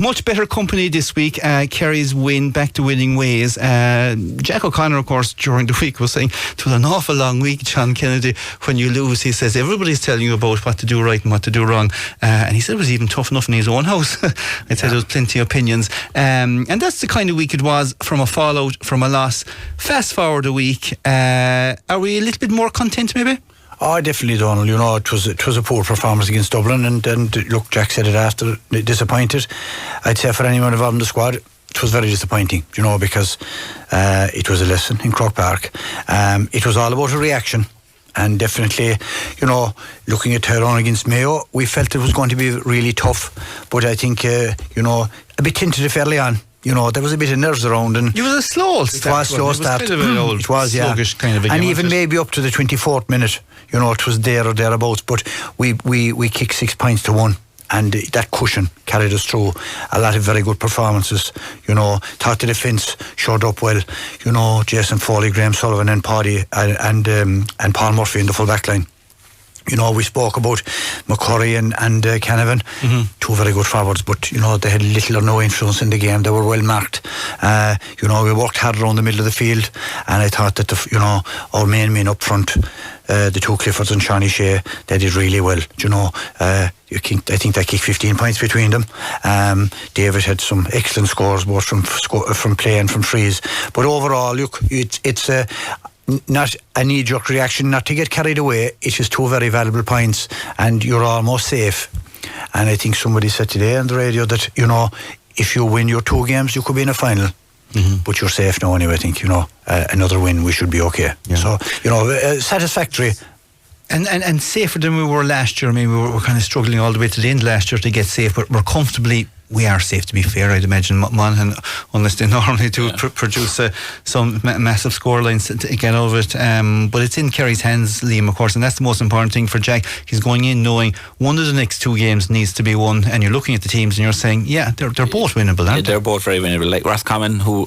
Much better company this week. Kerry's win back to winning ways. Jack O'Connor, of course, during the week was saying it was an awful long week, John Kennedy. When you lose, he says everybody's telling you about what to do right and what to do wrong. And he said it was even tough enough in his own house. I'd say there was plenty of opinions. And that's the kind of week it was from a fallout, from a loss. Fast forward a week. Are we a little bit more content maybe? Oh, definitely, Donal. You know, it was a poor performance against Dublin, and look, Jack said it after, disappointed. I'd say for anyone involved in the squad, it was very disappointing, you know, because it was a lesson in Croke Park. It was all about a reaction, and definitely, you know, looking at Tyrone against Mayo, we felt it was going to be really tough, but I think, you know, a bit tentative early on. You know, there was a bit of nerves around, and it was a slow start. It was slow start. It was, yeah. Sluggish kind of a game, and even maybe up to the 24th minute, you know, it was there or thereabouts. But we kicked 6 points to 1, and that cushion carried us through a lot of very good performances. You know, thought the defence showed up well. You know, Jason Foley, Graham Sullivan, and Paddy and Paul Murphy in the full back line. You know, we spoke about McCurry and Canavan, two very good forwards, but, you know, they had little or no influence in the game. They were well marked. You know, we worked hard around the middle of the field, and I thought that, you know, our main men up front, the two Cliffords and Shawnee Shea, they did really well. You know, I think they kicked 15 points between them. David had some excellent scores, both from play and from frees. But overall, look, it's not a knee-jerk reaction, not to get carried away. It's just 2 very valuable points, and you're almost safe. And I think somebody said today on the radio that, you know, if you win your 2 games, you could be in a final. But you're safe now anyway. I think, you know, another win, we should be okay. Yeah. So, you know, satisfactory. And safer than we were last year. I mean, we were kind of struggling all the way to the end last year to get safe, but we're comfortably. We are safe, to be fair, I'd imagine. Monaghan, unless they normally do produce some massive score lines to get out of it. But it's in Kerry's hands, Liam, of course, and that's the most important thing for Jack. He's going in knowing one of the next 2 games needs to be won, and you're looking at the teams and you're saying, yeah, they're both winnable, aren't they? They're both very winnable. Like Roscommon, who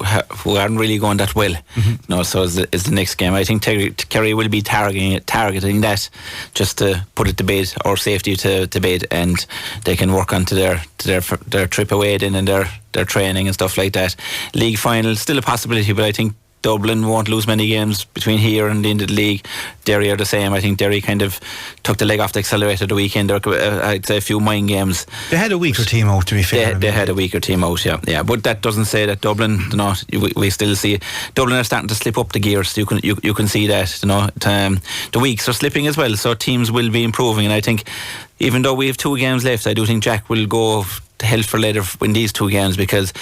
aren't really going that well. No, so is the next game. I think Kerry will be targeting that just to put it to bed, or safety to bed, and they can work onto their trip away then and their training and stuff like that. League final still a possibility, but I think Dublin won't lose many games between here and the end of the league. Derry are the same. I think Derry kind of took the leg off the accelerator the weekend. I'd say a few mind games. They had a weaker team out, to be fair. They had a weaker team out, yeah. But that doesn't say that Dublin, you know, we still see Dublin are starting to slip up the gears. You can see that, you know. The weeks are slipping as well, so teams will be improving. And I think even though we have 2 games left, I do think Jack will go to hell for leather in these 2 games, because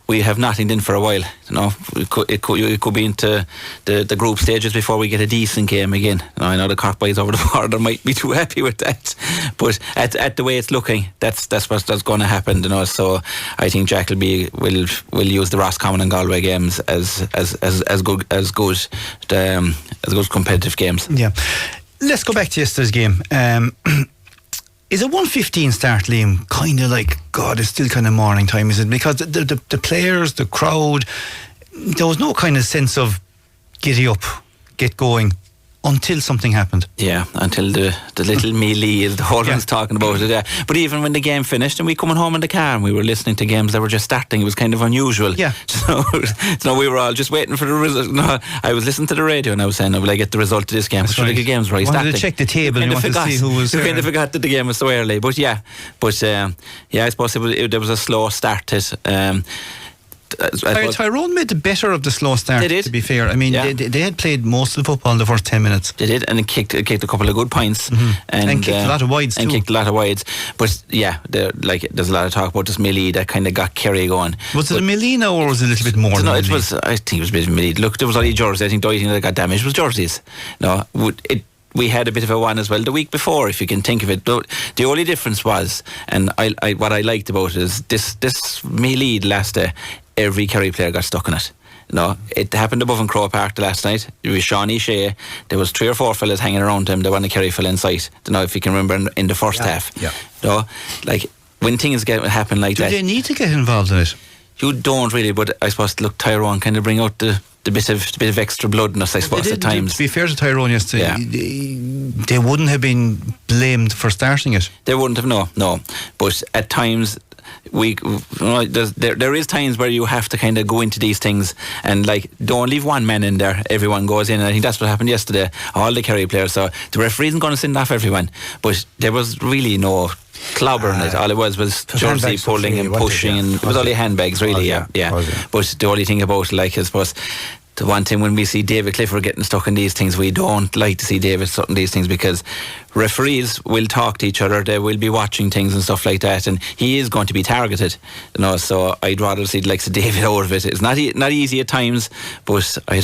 we have nothing in for a while. You know, it could be into the group stages before we get a decent game again. You know, I know the Cork boys over the border might be too happy with that, but at the way it's looking, that's what's going to happen. You know, so I think Jack will use the Roscommon and Galway games as good competitive games. Yeah, let's go back to yesterday's game. Is a 1:15 start, Liam, kind of like, God, it's still kind of morning time, is it? Because the players, the crowd, there was no kind of sense of giddy up, get going, until something happened. Yeah, until the little melee, the whole one's talking about it. Yeah. But even when the game finished and we coming home in the car and we were listening to games that were just starting, it was kind of unusual. Yeah. So we were all just waiting for the result. No, I was listeing to the radio and I was saying, will I get the result of this game? Because the game's right starting. Wanted to check the table and you wanted to see who was there. You kind of forgot that the game was so early. But yeah, I suppose there was a slow start to it. Tyrone made the better of the slow start, they did. To be fair. I mean, they had played most of the football in the first 10 minutes. They did, and it kicked a couple of good points. And kicked a lot of wides too. But yeah, there's a lot of talk about this melee that kind of got Kerry going. Was it a melee now, or was it a little bit more than I think it was a bit of melee. Look, there was only jerseys. I think the only thing that got damaged was jerseys. No, we had a bit of a one as well the week before, if you can think of it. The only difference was, and what I liked about it is this melee last day, every Kerry player got stuck in it. No, it happened above in Croke Park the last night. It was Shawnee Shea. There was 3 or 4 fellas hanging around him. The one the Kerry fell in sight. Don't know if you can remember in the first half. Yeah. No, like when things happen like that. Do they need to get involved in it? You don't really, but I suppose Tyrone kind of bring out the bit of extra blood in us, I suppose, at times. To be fair to Tyrone yesterday, they wouldn't have been blamed for starting it. They wouldn't have, no. But at times, there is times where you have to kind of go into these things and like don't leave one man in there, everyone goes in, and I think that's what happened yesterday, all the Kerry players. So the referee isn't going to send off everyone, but there was really no clobbering it. All it was jersey pulling and pushing, and it was only handbags really. Yeah. But the only thing about, like, I suppose the one thing when we see David Clifford getting stuck in these things, we don't like to see David stuck in these things, because referees will talk to each other, they will be watching things and stuff like that, and he is going to be targeted, you know. So I'd rather see the likes of David out of it. It's not easy at times, but I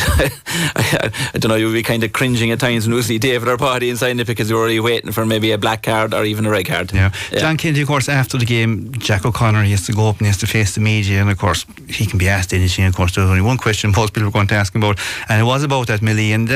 don't know, you'll be kind of cringing at times when you see David or Paddy inside it, because you're already waiting for maybe a black card or even a red card. John Kennedy, of course, after the game, Jack O'Connor, he has to go up and he has to face the media, and of course he can be asked anything. Of course, there's only one question most people were going to ask him about, and it was about that Millie, and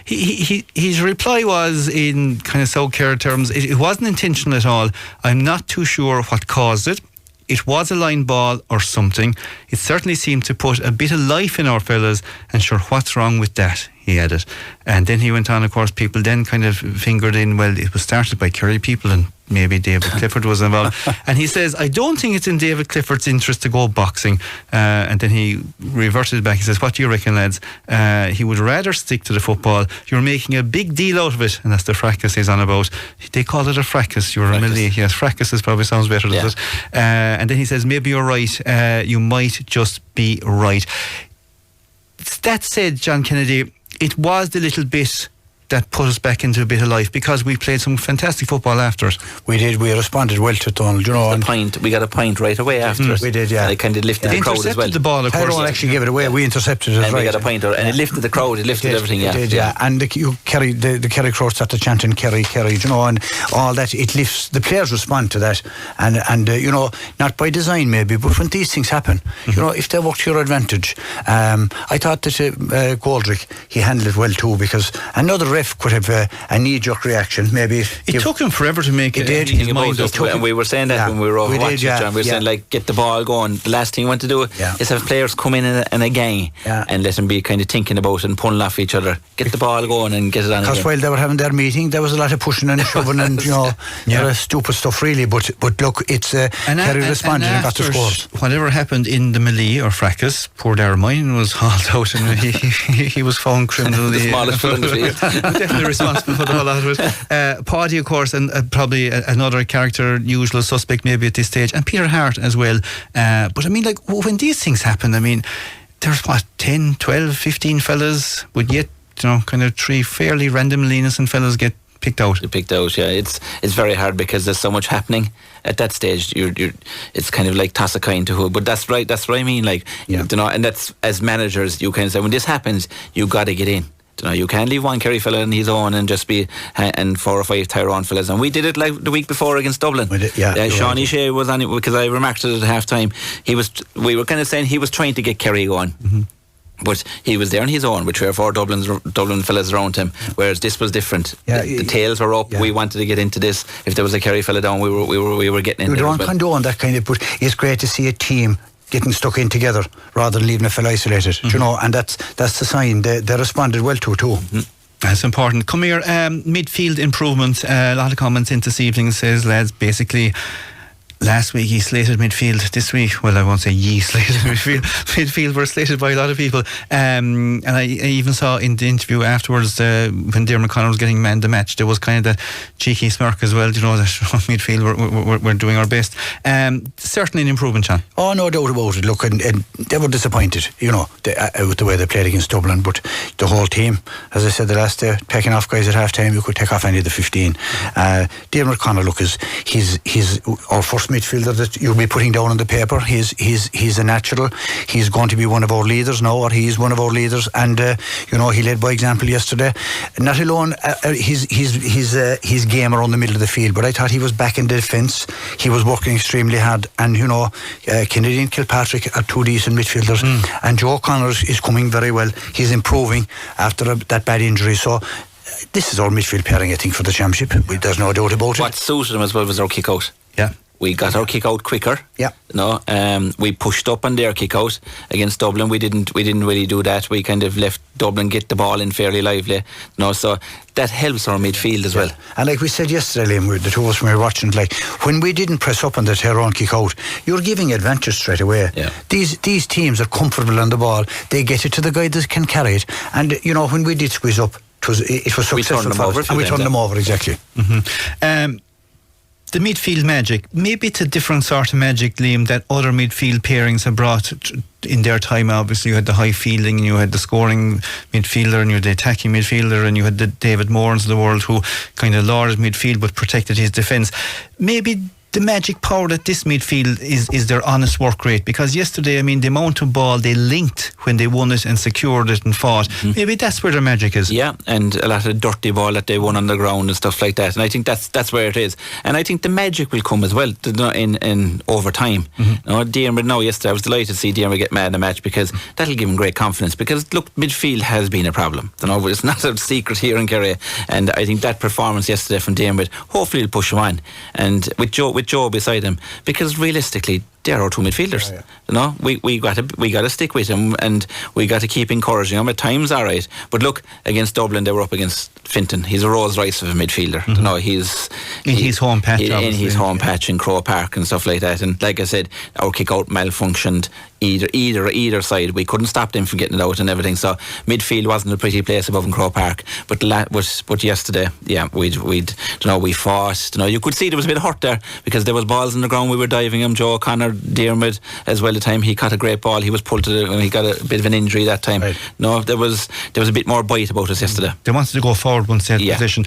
his reply was in kind of South Kerr terms, it wasn't intentional at all. I'm not too sure what caused it. It was a line ball or something. It certainly seemed to put a bit of life in our fellas, and sure, what's wrong with that, he added. And then he went on, of course, people then kind of fingered in, well, it was started by Kerry people and maybe David Clifford was involved. And he says, I don't think it's in David Clifford's interest to go boxing. And then he reverted back. He says, what do you reckon, lads? He would rather stick to the football. You're making a big deal out of it. And that's the fracas he's on about. They call it a fracas. You're a million. Yes, fracas probably sounds better, does it? And then he says, maybe you're right. You might just be right. That said, John Kennedy, it was the little bit that put us back into a bit of life, because we played some fantastic football after it. We did. We responded well to it, Donal. You know, we got a point right away after it. We did, yeah. And it kind of lifted the crowd as well. The ball, of course. Tyrone actually gave it away. We intercepted it. And we got a point, and it lifted the crowd. It lifted everything. It did, yeah. And the Kerry crowd started chanting Kerry, you know, and all that. It lifts. The players respond to that, and you know, not by design maybe, but when these things happen, you know, if they work to your advantage. I thought that Goldrick, he handled it well too, because another ref could have a knee-jerk reaction. Maybe it took him forever to make it. His mind up. And we were saying that when we were over watching it, John. We were saying, like, get the ball going. The last thing you want to do is have players come in a gang and let them be kind of thinking about it and pulling off each other. Get the ball going and get it on. Because while they were having their meeting, there was a lot of pushing and shoving and, you know, stupid stuff really. But look, it's Kerry responded and got the scores. Whatever happened in the melee or fracas, poor Darragh was hauled out, and he was found criminally. The smallest foot in the field. Definitely responsible for the whole lot of it. Paddy, of course, and probably another character, usual suspect maybe at this stage, and Peter Hart as well. But I mean, like, when these things happen, I mean, there's 10, 12, 15 fellas, but yet, you know, kind of 3 fairly randomly innocent fellas get picked out. It's very hard, because there's so much happening at that stage. It's kind of like toss a coin to who. But that's right. That's what I mean. Like, you know, and that's, as managers, you kind of say, when this happens, you got to get in. You know, you can't leave one Kerry fella on his own and just be and 4 or 5 Tyrone fellas. And we did it like the week before against Dublin. Sean Shea was on it, because I remarked it at half time. We were kind of saying he was trying to get Kerry going. But he was there on his own with 3 or 4 Dublin fellas around him, whereas this was different. The tails were up. We wanted to get into this. If there was a Kerry fella down, we were getting in. We don't condone that kind of, but it's great to see a team getting stuck in together rather than leaving a fella isolated. You know, and that's the sign. They responded well to it too. That's important. Come here, midfield improvement. A lot of comments in this evening says, lads, basically, last week he slated midfield. This week, well, I won't say ye slated midfield. Midfield were slated by a lot of people. And I even saw in the interview afterwards, when Dermot Connor was getting man the match, there was kind of that cheeky smirk as well, you know, that midfield we're doing our best. Certainly an improvement, John. Oh, no doubt about it. Look, and they were disappointed, you know, with the way they played against Dublin, but the whole team, as I said the last day, taking off guys at half time, you could take off any of the 15. Dermot Connor, look, he's our first midfielder that you'll be putting down on the paper. He's a natural. He's going to be one of our leaders now, or he is one of our leaders, and you know, he led by example yesterday. Not alone his game around the middle of the field, but I thought he was back in the defence. He was working extremely hard, and you know, Kennedy and Kilpatrick are 2 decent midfielders, and Joe Connors is coming very well. He's improving after that bad injury, so this is our midfield pairing, I think, for the championship. There's no doubt about it. What suited him as well was our kick out. Yeah. We got our kick out quicker. Yeah. We pushed up on their kick out against Dublin. We didn't really do that. We kind of left Dublin get the ball in fairly lively. So that helps our midfield as well. And like we said yesterday, Liam, the two of us when we were watching, like when we didn't press up on the Tyrone kick out, you're giving advantage straight away. Yeah. These teams are comfortable on the ball. They get it to the guy that can carry it. And when we did squeeze up, it was successful. We turned them over. And we turned them over, exactly. Mm-hmm. The midfield magic, maybe it's a different sort of magic, Liam, that other midfield pairings have brought in their time. Obviously you had the high fielding, you had the scoring midfielder, and you had the attacking midfielder, and you had the David Moorans of the world who kind of lauded midfield but protected his defence. Maybe the magic power that this midfield is their honest work rate, because yesterday, the amount of ball they linked when they won it and secured it and fought, maybe that's where their magic is. Yeah, and a lot of dirty ball that they won on the ground and stuff like that, and I think that's where it is. And I think the magic will come as well in over time. Diarmid yesterday, I was delighted to see Diarmid get mad in a match, because that'll give him great confidence, because look, midfield has been a problem. It's not a secret here in Kerry, and I think that performance yesterday from Diarmid hopefully will push him on, and with Joe beside him, because realistically they're our two midfielders. We got to stick with him, and we got to keep encouraging him. At times, all right, but look, against Dublin they were up against Finton. He's a Rolls Royce of a midfielder. He's in his home patch, in his home patch in Crow Park and stuff like that. And like I said, our kick out malfunctioned either side. We couldn't stop them from getting it out and everything. So midfield wasn't a pretty place above in Crow Park. But yesterday, we fought. You could see there was a bit of hurt there, because there was balls in the ground. We were diving him. Joe O'Connor, Diarmid as well. The time he caught a great ball, he was pulled to he got a bit of an injury that time. Right. There was a bit more bite about us yesterday. They wanted to go forward once they had position.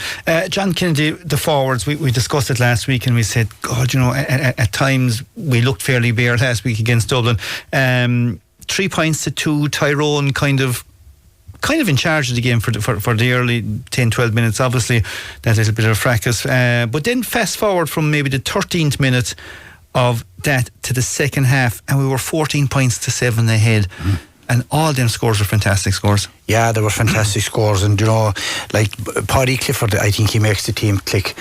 John Kennedy, the forwards, we discussed it last week, and we said, God, at times we looked fairly bare last week against Dublin. 3 points to 2. Tyrone kind of in charge of the game for the early 10-12 minutes. Obviously that little bit of a fracas, but then fast forward from maybe the 13th minute of that to the second half, and we were 14 points to 7 ahead. And all them scores were fantastic scores. Yeah, they were fantastic scores. And, like Paddy Clifford, I think he makes the team click.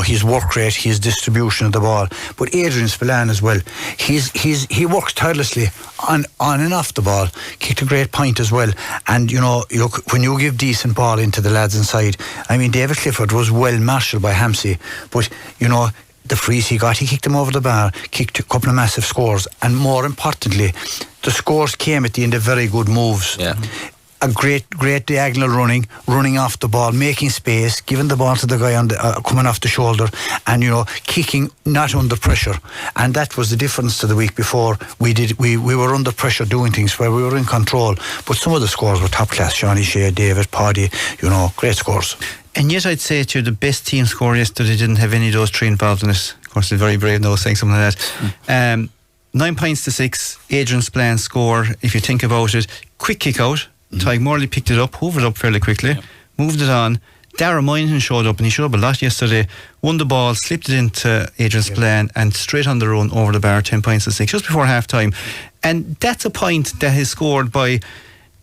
His work rate, his distribution of the ball. But Adrian Spillane as well. He works tirelessly on and off the ball. Kicked a great point as well. And, when you give decent ball into the lads inside, David Clifford was well marshalled by Hampsey. But, the frees he got, he kicked them over the bar, kicked a couple of massive scores, and more importantly, the scores came at the end of very good moves. Yeah. A great diagonal running off the ball, making space, giving the ball to the guy on coming off the shoulder, and kicking not under pressure. And that was the difference to the week before. We were under pressure doing things where we were in control, but some of the scores were top class. Shawnee Shea, David, Paddy, great scores. And yet I'd say to you, the best team score yesterday didn't have any of those three involved in it. Of course, they're very brave now saying something like that. 9 points to 6. Adrian Spillane score. If you think about it, quick kick out. Tyg Morley picked it up, hoovered up fairly quickly, moved it on. Darragh Moynihan showed up, and he showed up a lot yesterday. Won the ball, slipped it into Adrian Spillane, and straight on the run over the bar, 10 points to 6, just before half time. And that's a point that is scored by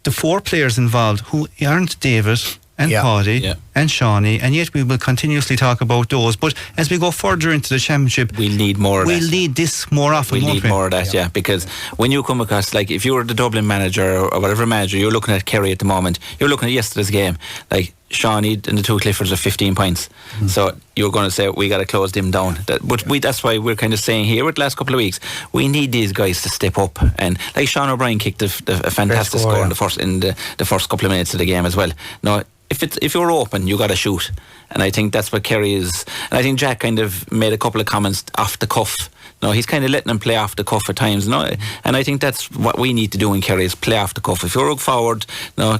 the 4 players involved, who aren't David and Paddy and Shawnee, and yet we will continuously talk about those. But as we go further into the championship, we'll need more of that. We'll need this more often. We'll need more of that, because when you come across, like if you were the Dublin manager or whatever manager, you're looking at Kerry at the moment, you're looking at yesterday's game, like Shawnee and the 2 Cliffords are 15 points. So you're going to say we got to close them down. That's why we're kind of saying here with the last couple of weeks, we need these guys to step up. And like Sean O'Brien kicked a fantastic score in the first couple of minutes of the game as well. Now, if you're open, you got to shoot, and I think that's what Kerry is. And I think Jack kind of made a couple of comments off the cuff. He's kind of letting them play off the cuff at times. And I think that's what we need to do in Kerry, is play off the cuff. If you're forward,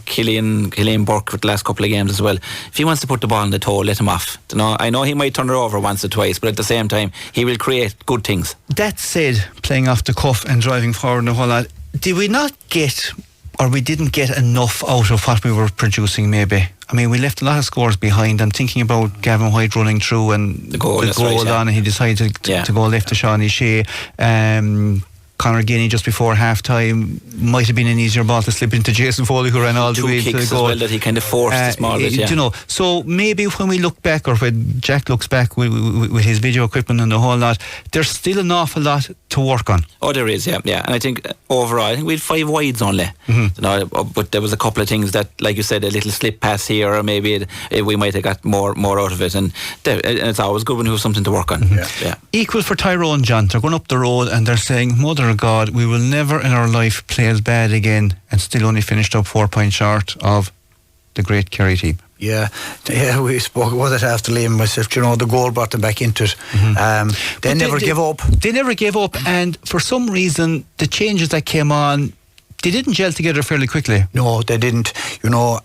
Killian Burke with the last couple of games as well, if he wants to put the ball on the toe, let him off. I know he might turn it over once or twice, but at the same time, he will create good things. That said, playing off the cuff and driving forward and a whole lot, did we not get, or we didn't get enough out of what we were producing maybe? We left a lot of scores behind. I'm thinking about Gavin White running through and the goal on, and he decided to go left to Shawnee Shea. Conor Guinea just before half time might have been an easier ball to slip into Jason Foley, who ran all the way to the goal. Two kicks as well that he kind of forced the small bit, you know, so maybe when we look back, or when Jack looks back with his video equipment and the whole lot, there's still an awful lot to work on. Oh, there is, yeah. And I think overall, I think we had 5 wides only. You know, but there was a couple of things that, like you said, a little slip pass here, or maybe we might have got more out of it, and it's always good when you have something to work on. Equal for Tyrone, John. They're going up the road and they're saying, Mother of God, we will never in our life play as bad again, and still only finished up 4 points short of the great Kerry team. Yeah, we spoke about it after Liam and myself. You know, the goal brought them back into it. They never gave up. They never gave up, and for some reason, the changes that came on, they didn't gel together fairly quickly. No, they didn't. You know,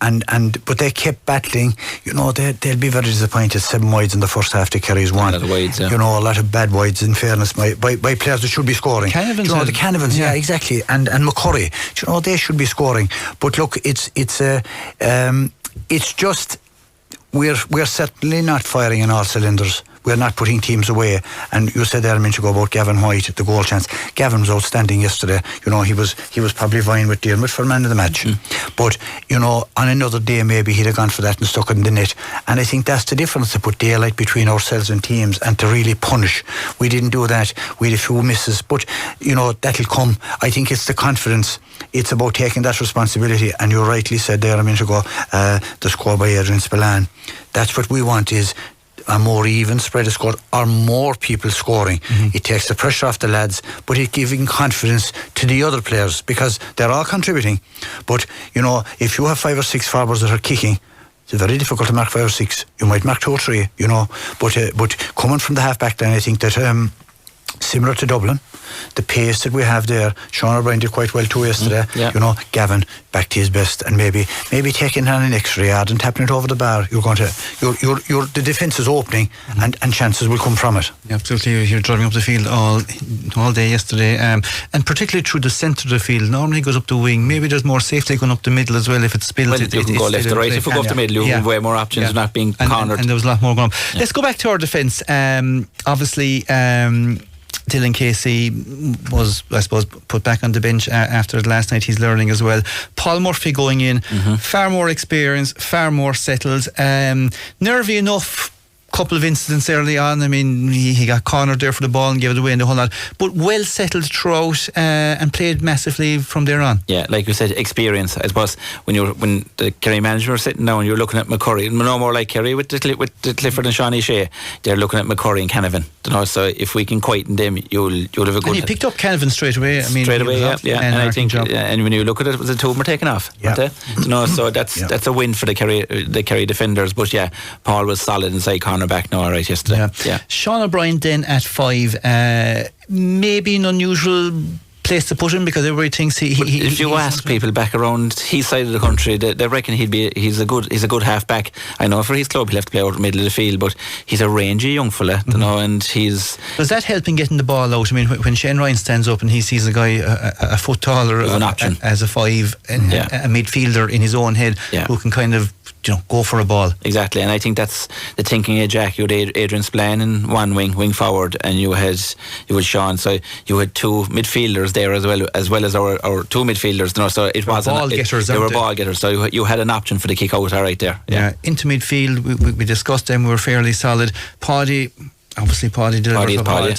but they kept battling. You know, they'll be very disappointed. 7 wides in the first half. The Kerrys won. A lot of wides, yeah. You know, a lot of bad wides. In fairness, by players that should be scoring. Canavans, you know, the Canavans, yeah, exactly, and McCurry. You know, they should be scoring. But look, it's just we're certainly not firing in all cylinders. We're not putting teams away. And you said there a minute ago about Gavin White, the goal chance. Gavin was outstanding yesterday. You know, he was probably vying with Dermot for man of the match. But, you know, on another day maybe he'd have gone for that and stuck it in the net. And I think that's the difference, to put daylight between ourselves and teams and to really punish. We didn't do that. We had a few misses. But, you know, that'll come. I think it's the confidence. It's about taking that responsibility. And you rightly said there a minute ago, the score by Adrian Spillane. That's what we want, is a more even spread of score, or more people scoring. It takes the pressure off the lads, but it's giving confidence to the other players, because they're all contributing. But, you know, if you have 5 or 6 forwards that are kicking, it's very difficult to mark 5 or 6. You might mark 2 or 3, you know. But coming from the half-back line, I think that similar to Dublin, the pace that we have there, Sean O'Brien did quite well too yesterday. You know, Gavin back to his best, and maybe taking on an extra yard and tapping it over the bar. The defence is opening, and chances will come from it. Yeah, absolutely. You're driving up the field all day yesterday, and particularly through the centre of the field. Normally it goes up the wing. Maybe there's more safety going up the middle as well. If it spills, well, you can go left or right. If we go up the middle, you have way more options, not being cornered. And there was a lot more going on. Let's go back to our defence. Obviously, Dylan Casey was, I suppose, put back on the bench after last night. He's learning as well. Paul Murphy going in, far more experienced, far more settled. Nervy enough. Couple of incidents early on. I mean, he got cornered there for the ball and gave it away and the whole lot, but well settled throughout, and played massively from there on. Yeah, like you said, experience. I suppose when the Kerry manager was sitting down and you're looking at McCurry, no more like Kerry with the Clifford and Shawnee Shea, they're looking at McCurry and Canavan. You know, so if we can quieten them, you'll have a good. And he picked up Canavan straight away. I mean, straight away, yeah. And I think, and when you look at it, the 2 of them are taken off. Yeah. You know, so that's a win for the Kerry defenders. But yeah, Paul was solid inside corner back now, all right, yesterday. Yeah. Sean O'Brien then at 5, maybe an unusual place to put him, because everybody thinks if you ask people back around his side of the country, they reckon he's a good half back. I know for his club he'll have to play out the middle of the field, but he's a rangy young fella, you know, and does that help in getting the ball out? I mean, when Shane Ryan stands up and he sees a guy a foot taller an option as a 5, and a midfielder in his own head who can kind of, you know, go for a ball. Exactly, and I think that's the thinking of Jack. You had Adrian Spillane in one wing forward, and you had Sean, so you had 2 midfielders there as well as our 2 midfielders. You know, so it was ball getters. They were ball getters, so you had an option for the kick out right there. Yeah, into midfield, we discussed them. We were fairly solid. Paddy delivered.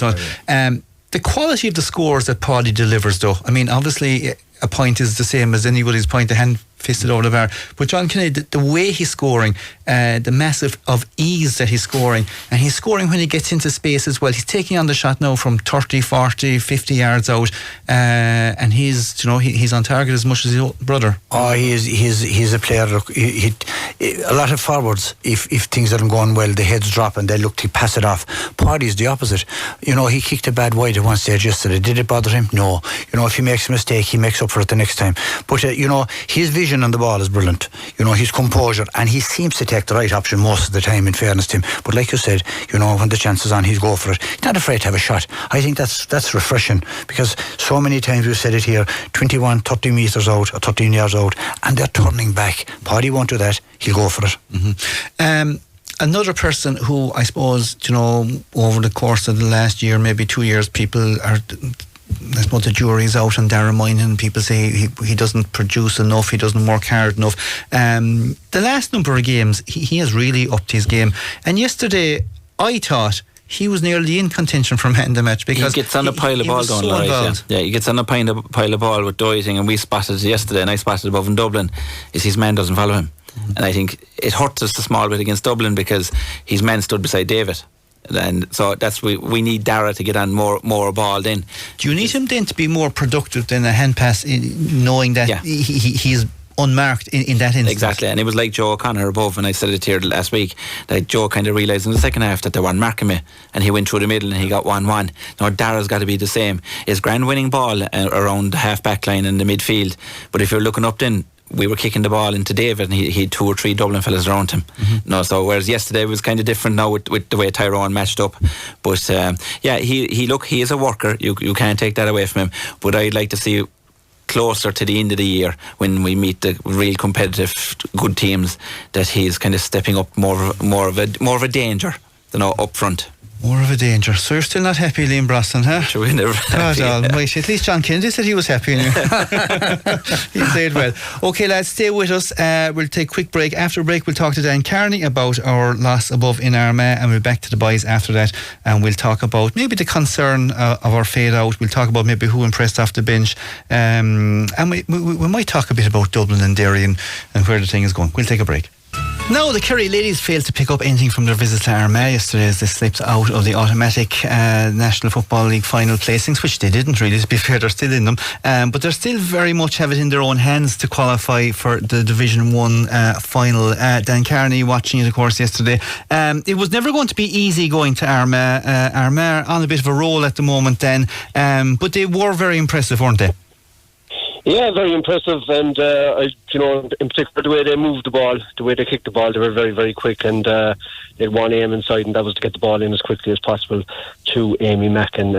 The quality of the scores that Paddy delivers, though, I mean, obviously a point is the same as anybody's point, the hand fisted over the bar, but John Kennedy, the way he's scoring, the massive of ease that he's scoring, and he's scoring when he gets into space as well. He's taking on the shot now from 30, 40, 50 yards out, and he's on target as much as his brother. Oh, he's a player. Look, a lot of forwards, if things aren't going well, the heads drop and they look to pass it off. Paddy's the opposite. You know, he kicked a bad wide at one stage yesterday. Did it bother him? No. You know, if he makes a mistake, he makes up for it the next time. But you know, his vision on the ball is brilliant. You know, his composure, and he seems to take the right option most of the time, in fairness to him. But like you said, you know, when the chance is on, he's go for it. He's not afraid to have a shot. I think that's refreshing, because so many times we've said it here, 21, 30 metres out or 13 yards out, and they're turning back. Paddy won't do that. He'll go for it. Another person who, I suppose, you know, over the course of the last year, maybe 2 years, people are I suppose the jury's out on Darragh Moynihan. People say he doesn't produce enough, he doesn't work hard enough. The last number of games, he has really upped his game. And yesterday, I thought he was nearly in contention for man of the match because he gets on a pile of ball, Donal. Yeah, he gets on a pile of ball with Doiting, and we spotted yesterday, and I spotted above in Dublin, is his man doesn't follow him. And I think it hurts us a small bit against Dublin because his man stood beside David. And so that's we need Darragh to get on more ball then. Do you need him then to be more productive than a hand pass, knowing that he's unmarked in that instance? Exactly, and it was like Joe O'Connor above, and I said it here last week, that Joe kind of realised in the second half that they weren't marking me, and he went through the middle and he got 1-1. Now Darragh's got to be the same. It's grand winning ball around the half back line in the midfield, but if you're looking up then, we were kicking the ball into David and he had 2 or 3 Dublin fellas around him. No, so whereas yesterday was kind of different now with the way Tyrone matched up, but he is a worker. You can't take that away from him, but I'd like to see closer to the end of the year when we meet the real competitive good teams that he's kind of stepping up more of a danger, up front. More of a danger. So you're still not happy, Liam Brosnan, huh? Sure, we're never happy. God almighty. At least John Kennedy said he was happy. He said well. Okay, lads, stay with us. We'll take a quick break. After a break, we'll talk to Dan Kearney about our loss above in Armagh, and we'll be back to the boys after that, and we'll talk about maybe the concern of our fade out. We'll talk about maybe who impressed off the bench, and we might talk a bit about Dublin and Derry and where the thing is going. We'll take a break. No, the Kerry Ladies failed to pick up anything from their visit to Armagh yesterday as they slipped out of the automatic National Football League final placings, which they didn't really, to be fair, they're still in them, but they still very much have it in their own hands to qualify for the Division 1 final. Dan Kearney watching it, of course, yesterday. It was never going to be easy going to Armagh. Armagh on a bit of a roll at the moment then, but they were very impressive, weren't they? Yeah, very impressive, and in particular the way they moved the ball, the way they kicked the ball, they were very, very quick, and they had one aim inside, and that was to get the ball in as quickly as possible to Amy Mack, and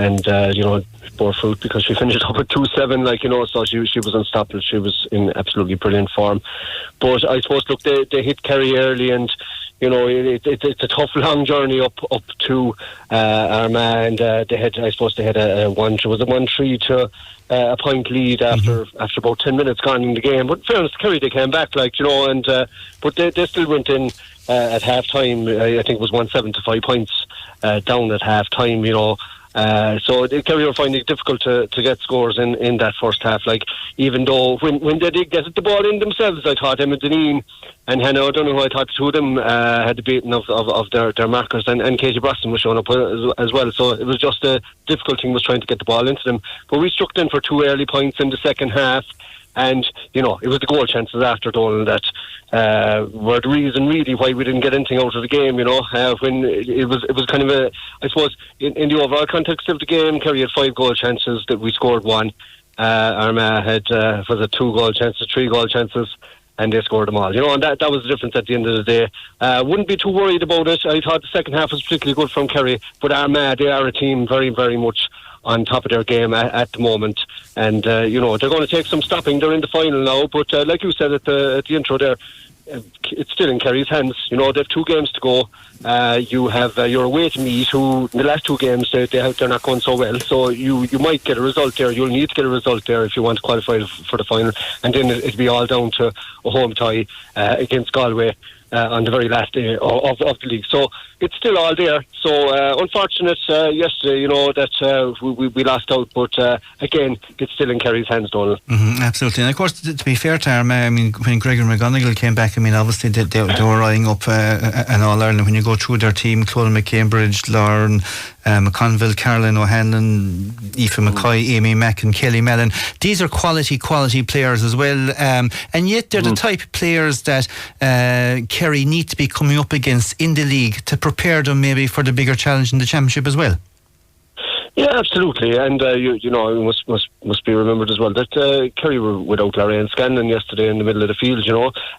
bore fruit because she finished up at 2-7, so she was unstoppable. She was in absolutely brilliant form. But I suppose, look, they hit Kerry early, and it's a tough, long journey up to Armagh, and they had a 1-3 to a point lead after about 10 minutes gone in the game. But in fairness, Kerry, they came back, but they still went in at half time. I think it was 1-7 to 5 points down at half time, so Kerry were finding it difficult to get scores in that first half. Even though when they did get the ball in themselves, I thought Emma Deneen and Hannah O'Donoghue, I thought the two of them had the beating of their markers, and Katie Brosnan was showing up as well. So it was just a difficult thing was trying to get the ball into them. But we struck in for 2 early points in the second half. And, it was the goal chances after Donal that were the reason really why we didn't get anything out of the game, when it was kind of I suppose, in the overall context of the game, Kerry had 5 goal chances, that we scored 1. Armagh had, 2 goal chances, 3 goal chances, and they scored them all, and that was the difference at the end of the day. Wouldn't be too worried about it. I thought the second half was particularly good from Kerry, but Armagh, they are a team very, very much on top of their game at the moment, and they're going to take some stopping. They're in the final now, but like you said at the intro there, it's still in Kerry's hands. They have 2 games to go. You have your away to Meath, who in the last 2 games they're not going so well, so you might get a result there. You'll need to get a result there if you want to qualify for the final, and then it'll be all down to a home tie against Galway on the very last day of the league. So it's still all there. So unfortunate yesterday, that we lost out, but again, it's still in Kerry's hands, Donal. Absolutely. And of course, to be fair to Armagh, when Gregor McGonigal came back, obviously they were eyeing up an All-Ireland. When you go through their team, Clodagh McCambridge, Lauren McConville, Caroline O'Hanlon, Aoife McCoy, Amy Mack and Kelly Mellon, these are quality players as well, and yet they're the type of players that Kerry need to be coming up against in the league to prepare them maybe for the bigger challenge in the championship as well. Yeah, absolutely, and it must be remembered as well that Kerry were without Larry Scanlon yesterday in the middle of the field,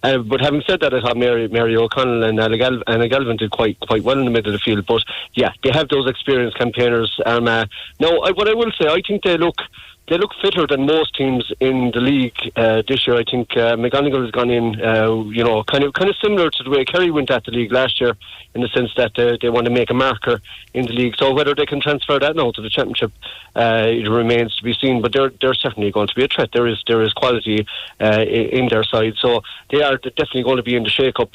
but having said that, I thought Mary O'Connell and Anna Galvin did quite well in the middle of the field, but yeah, they have those experienced campaigners, Armagh. Now, what I will say, I think they look they look fitter than most teams in the league this year. I think McGonigal has gone in, kind of similar to the way Kerry went at the league last year, in the sense that they want to make a marker in the league. So whether they can transfer that now to the championship, it remains to be seen. But they're certainly going to be a threat. There is quality in their side, so they are definitely going to be in the shake-up.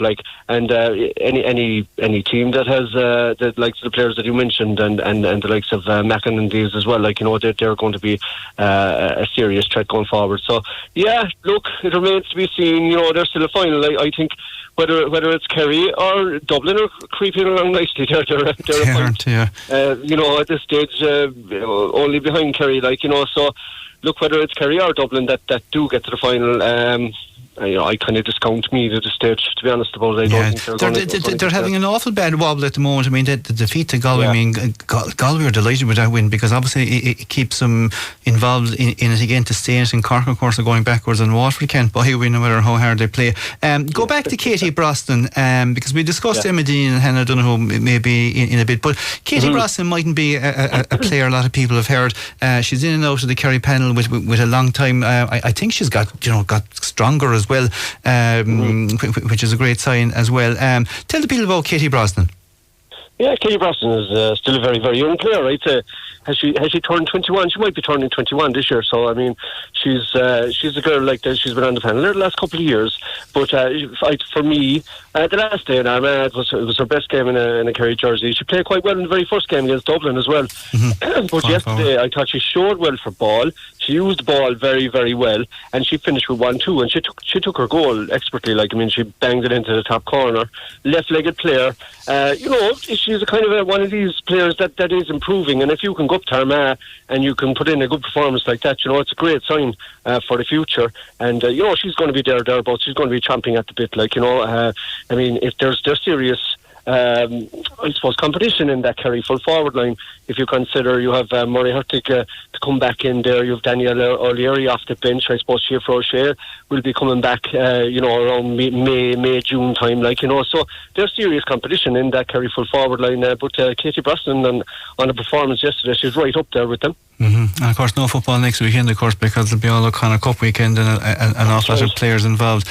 And any team that has the likes of the players that you mentioned and the likes of Mackin and these as well, they're going to be a serious threat going forward. So yeah, look, it remains to be seen. They're still a final. I think whether it's Kerry or Dublin are creeping along nicely. They're a point, at this stage, only behind Kerry. So look, whether it's Kerry or Dublin that do get to the final. I kind of discount Meath at this stage, to be honest about it. I don't think they're having an awful bad wobble at the moment. I mean, the defeat to Galway, Galway are delighted with that win, because obviously it keeps them involved in it again to stay in it. And Cork, of course, are going backwards, and Waterford can't buy a win no matter how hard they play. Go back to Katie Brosnan, because we discussed Emma Dean and Hannah Donoghue maybe in a bit, but Katie Brosnan mightn't be a player a lot of people have heard. She's in and out of the Kerry panel with a long time. I think she's got stronger as well, which is a great sign as well. Tell the people about Katie Brosnan. Yeah, Katie Brosnan is still a very, very young player, right? Has she turned 21? She might be turning 21 this year. So I mean, she's a girl like that. She's been on the panel the last couple of years. But for me, the last day in Armagh, it was her best game in a Kerry jersey. She played quite well in the very first game against Dublin as well. But yesterday, I thought she showed well for ball. She used the ball very, very well, and she finished with 1-2. And she took her goal expertly. She banged it into the top corner. Left-legged player. She's a kind of one of these players that is improving. And if you can go up to Armagh and you can put in a good performance like that, it's a great sign for the future. And she's going to be thereabouts. She's going to be chomping at the bit. I mean, if there's serious, I suppose, competition in that Kerry full forward line. If you consider you have Murray Hurtig to come back in there, you have Danielle O'Leary off the bench. I suppose Siofra O'Shea will be coming back, around May, June time, so there's serious competition in that Kerry full forward line. But Katie Brosnan on the performance yesterday, she's right up there with them. And of course, no football next weekend, of course, because it'll be all O'Connor Cup weekend and an awful lot of players involved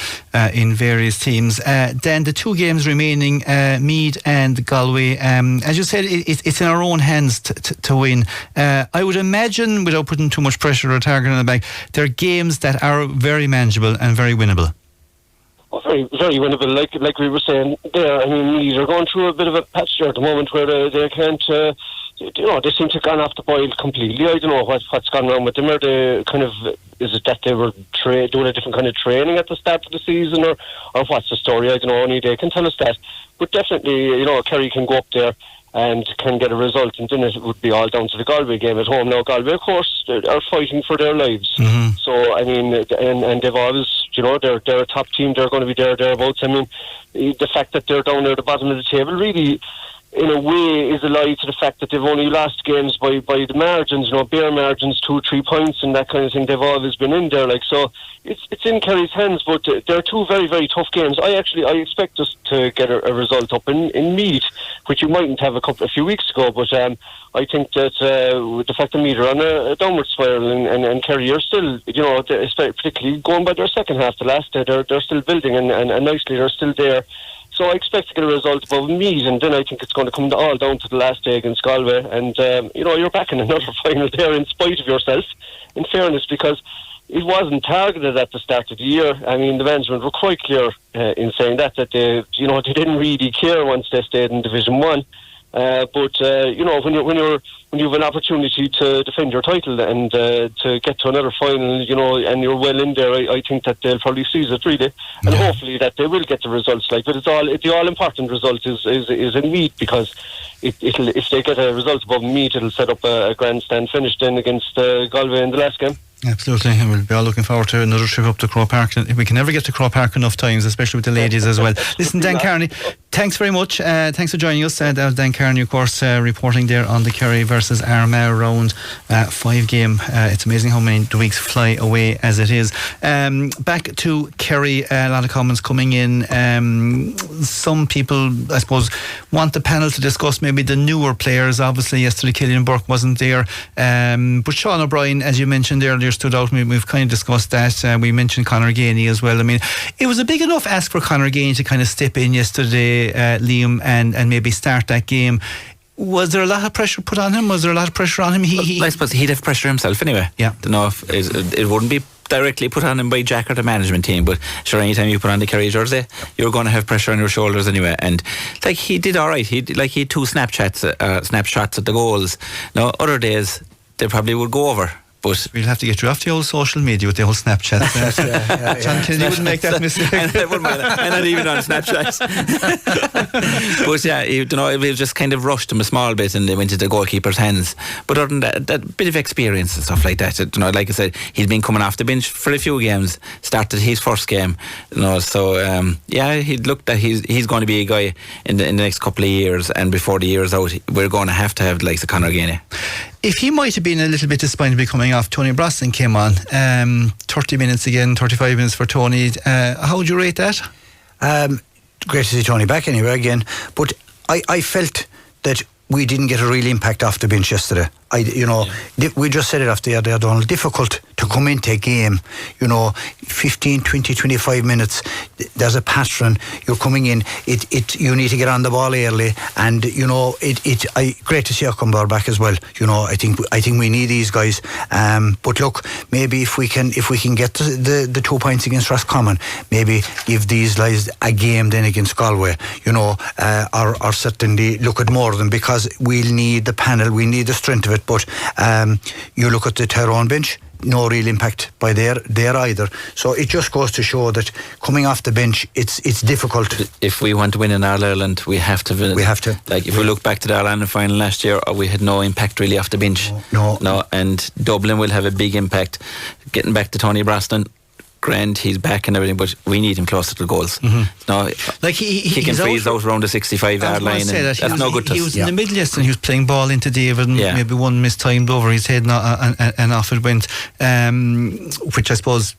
in various teams. Then the two games remaining, Meath and Galway. As you said, it's in our own hands to win. I would imagine, without putting too much pressure or target on the back, they're games that are very manageable and very winnable. Oh, very, very winnable. Like we were saying there, I mean, Meath are going through a bit of a patch there at the moment where they can't. They seem to have gone off the boil completely. I don't know what's gone wrong with them. Are they kind of, is it that they were doing a different kind of training at the start of the season, or what's the story? I don't know. Only they can tell us that. But definitely, Kerry can go up there and can get a result, and then it would be all down to the Galway game at home. Now, Galway, of course, are fighting for their lives. So, I mean, and they've always, they're a top team. They're going to be thereabouts. I mean, the fact that they're down at the bottom of the table really, in a way, is a lie to the fact that they've only lost games by the margins, bare margins, 2-3 points and that kind of thing. They've always been in there, so it's in Kerry's hands, but they're two very, very tough games. I expect us to get a result up in Meath, which you mightn't have a few weeks ago, but I think that with the fact that Meath are on a downward spiral and Kerry are still, particularly going by their second half, the last day, they're still building and nicely they're still there. So I expect to get a result above Meath, and then I think it's going to come all down to the last day against Galway. And, you're back in another final there in spite of yourself, in fairness, because it wasn't targeted at the start of the year. I mean, the management were quite clear in saying that they didn't really care once they stayed in Division 1. But when you have an opportunity to defend your title and to get to another final, and you're well in there, I think that they'll probably seize it really, and hopefully that they will get the results. But the all important result is in Meath, because if they get a result above Meath, it'll set up a grandstand finish then against Galway in the last game. Absolutely, and we'll be all looking forward to another trip up to Croke Park. We can never get to Croke Park enough times, especially with the ladies as well. Listen, Dan Kearney, Thanks very much. Thanks for joining us. That was Dan Kearney, of course, reporting there on the Kerry versus Armagh round 5 game. It's amazing how many the weeks fly away as it is. Back to Kerry, a lot of comments coming in. Some people, I suppose, want the panel to discuss maybe the newer players. Obviously, yesterday Killian Burke wasn't there. But Sean O'Brien, as you mentioned earlier, stood out. We've kind of discussed that. We mentioned Conor Ganey as well. I mean, it was a big enough ask for Conor Ganey to kind of step in yesterday, Liam, and maybe start that game. Was there a lot of pressure put on him? Was there a lot of pressure on him? I suppose he'd have pressure himself anyway. Yeah. Don't know if it wouldn't be directly put on him by Jack or the management team, but sure, anytime you put on the Kerry jersey, you're going to have pressure on your shoulders anyway. And like, he did all right. He had 2 snapshots at the goals. Now, other days they probably would go over. But we'll have to get you off the old social media with the whole Snapchat. John Kennedy wouldn't make that mistake. I'm not even on Snapchat. But yeah, it was just kind of rushed him a small bit and they went into the goalkeeper's hands. But other than that bit of experience and stuff like that, like I said, he's been coming off the bench for a few games, started his first game, so he looked that he's going to be a guy in the next couple of years, and before the year's out, we're going to have the likes of Conor Ganey. If he might have been a little bit disappointed to be coming off, Tony Brosnan came on. 30 minutes again, 35 minutes for Tony. How would you rate that? Great to see Tony back anyway again. But I felt that we didn't get a real impact off the bench yesterday. We just said it after the other, Donal. Difficult to come into a game, 15, 20, 25 minutes. There's a pattern. You're coming in. You need to get on the ball early, and great to see O'Cumber back as well. I think we need these guys. But look, maybe if we can get the 2 points against Roscommon, maybe give these guys a game then against Galway. Or certainly look at more of them, because we'll need the panel. We need the strength of it. But you look at the Tyrone bench, no real impact by there either. So it just goes to show that coming off the bench, it's difficult. If we want to win in All-Ireland, we have to win. We have to. Like, if we look back to the All-Ireland final last year, we had no impact really off the bench. No, and Dublin will have a big impact. Getting back to Tony Brosnan, grand, he's back and everything, but we need him closer to the goals. No, like he can freeze out around the 65-yard line, and that's no good to us. He was in the middle yesterday, he was playing ball into David, and maybe one mistimed over his head, and off it went, which I suppose,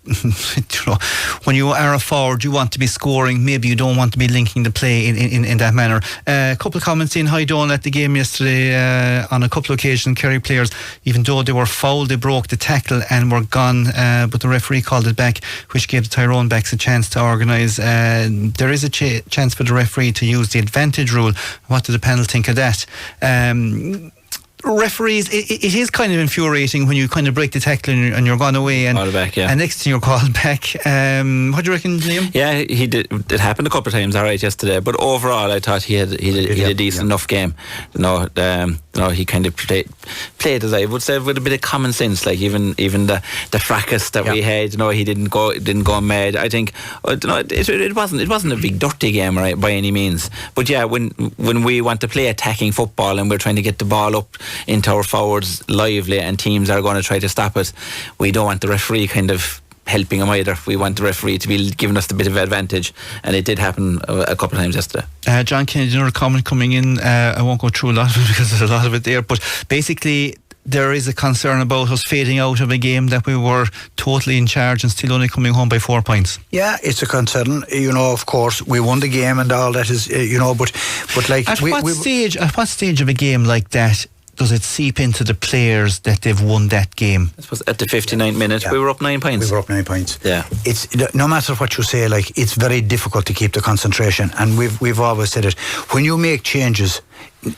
when you are a forward, you want to be scoring, maybe you don't want to be linking the play in that manner. A couple of comments in, hi Donal, at the game yesterday, on a couple of occasions, Kerry players, even though they were fouled, they broke the tackle and were gone, but the referee called it back, which gave the Tyrone backs a chance to organise. There is a chance for the referee to use the advantage rule. What did the panel think of that? Referees, it is kind of infuriating when you kind of break the tackle and you're gone away and next thing you're called back. What do you reckon, Liam? Yeah, he did. It happened a couple of times, all right, yesterday. But overall, I thought he had a decent enough game. He kind of played, as I would say, with a bit of common sense. Like even the fracas that we had, he didn't go mad. I think it wasn't a big dirty game, right, by any means. But yeah, when we want to play attacking football and we're trying to get the ball up into our forwards lively, and teams are going to try to stop it, we don't want the referee kind of helping him either. We want the referee to be giving us the bit of advantage, and it did happen a couple of times yesterday. John Kennedy, another comment coming in. I won't go through a lot of it because there's a lot of it there, but basically there is a concern about us fading out of a game that we were totally in charge and still only coming home by 4 points. Yeah, it's a concern. Of course, we won the game and all that is, but like... At what stage of a game like that does it seep into the players that they've won that game? I suppose at the 59th minute, we were up 9 points. We were up 9 points. Yeah. It's no matter what you say, like, it's very difficult to keep the concentration, and we've always said it. When you make changes,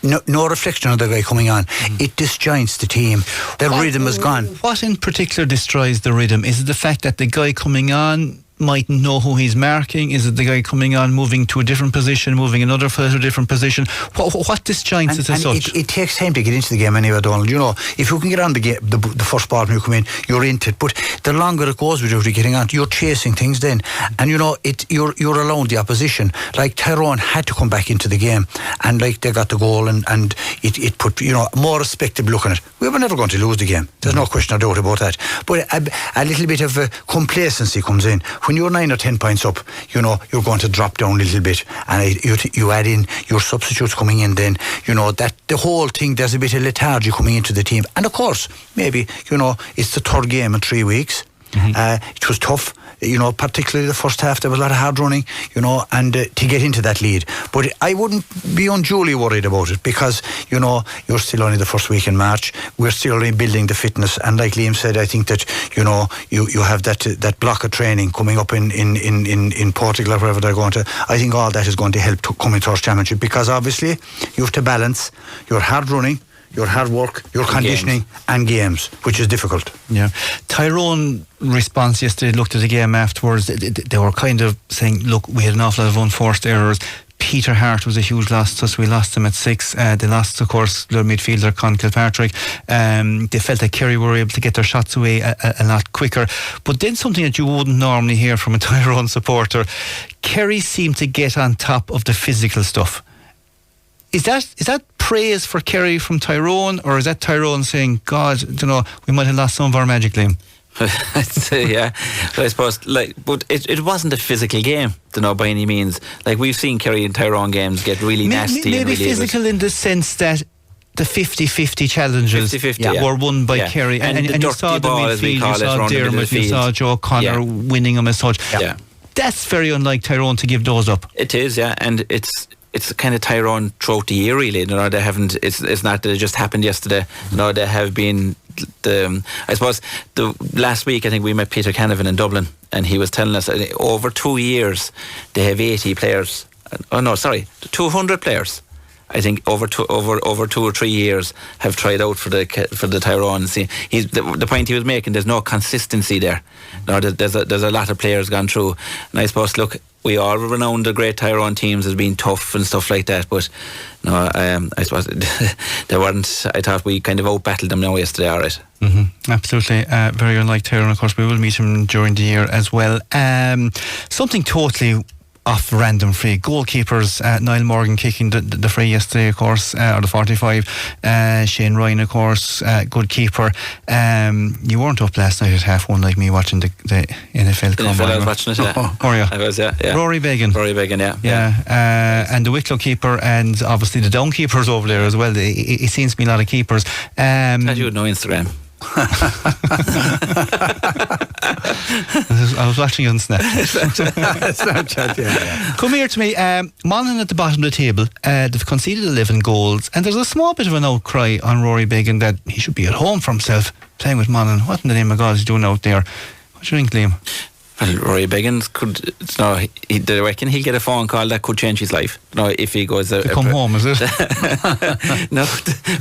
no reflection of the guy coming on, it disjoints the team. The rhythm is gone. What in particular destroys the rhythm? Is it the fact that the guy coming on mightn't know who he's marking? Is it the guy coming on moving to a different position, moving another foot to a different position? What disjoints it as such? It takes time to get into the game anyway, Donal. If you can get on the game, the first ball when you come in, you're into it. But the longer it goes without you getting on, you're chasing things then. And you're allowing the opposition. Like Tyrone had to come back into the game, and like they got the goal, and it put more respectable look at it. We were never going to lose the game. There's no question or doubt about that. But a little bit of complacency comes in when you're 9 or 10 points up, you know, you're going to drop down a little bit, and you add in your substitutes coming in, then, you know, that the whole thing, there's a bit of lethargy coming into the team. And of course, maybe, you know, it's the third game in 3 weeks. It was tough, you know, particularly the first half. There was a lot of hard running, you know, and to get into that lead. But I wouldn't be unduly worried about it, because, you know, you're still only the first week in March. We're still only building the fitness, and like Liam said, I think that, you know, you have that block of training coming up in Portugal or wherever they're going to. I think all that is going to help to come into our championship, because obviously you have to balance your hard running, your hard work, your conditioning and games, which is difficult. Yeah. Tyrone response yesterday, looked at the game afterwards, they were kind of saying, look, we had an awful lot of unforced errors. Peter Hart was a huge loss to us. We lost him at 6. They lost, of course, their midfielder Con Kilpatrick. They felt that Kerry were able to get their shots away a lot quicker. But then something that you wouldn't normally hear from a Tyrone supporter, Kerry seemed to get on top of the physical stuff. Is that praise for Kerry from Tyrone, or is that Tyrone saying, God, you know, we might have lost some of our magic, Liam? I'd say, yeah. But I suppose, like, but it wasn't a physical game, you know, by any means. Like, we've seen Kerry and Tyrone games get really nasty. Maybe and really physical in the sense that the 50-50 challenges were won by Kerry, and you saw the midfield, you saw Dermot, you saw Joe Connor winning them as such. That's very unlike Tyrone to give those up. It is, yeah, and it's kind of Tyrone throughout the year, really. You know, they haven't. It's not that it just happened yesterday. You know, they have been. I suppose the last week, I think we met Peter Canavan in Dublin, and he was telling us over 2 years they have 80 players. 200 players. I think over 2 or 3 years have tried out for the Tyrone. See, the point he was making, there's no consistency there. No, there's a lot of players gone through, and I suppose, look, we all renowned the great Tyrone teams as being tough and stuff like that, but no, I suppose they weren't. I thought we kind of out-battled them now yesterday, alright. Absolutely, very unlike Tyrone. Of course, we will meet him during the year as well. Something totally off random free. Goalkeepers, Niall Morgan kicking the free yesterday, of course, or the 45. Shane Ryan, of course, good keeper. You weren't up last night at 1:30 like me watching the NFL combine. I was watching it, yeah. Were you? I was, yeah. Rory Ban, yeah. And the Wicklow keeper, and obviously the down keepers over there as well. It seems to be a lot of keepers. Glad you would know Instagram. I was watching you on Snapchat, yeah. Come here to me. Monaghan at the bottom of the table. They've conceded 11 goals, and there's a small bit of an outcry on Rory Ban that he should be at home for himself, playing with Monaghan. What in the name of God is he doing out there? What do you think, Liam? Well, Rory Ban could. They reckon he'll get a phone call that could change his life. No, if he goes to come home, is it? No,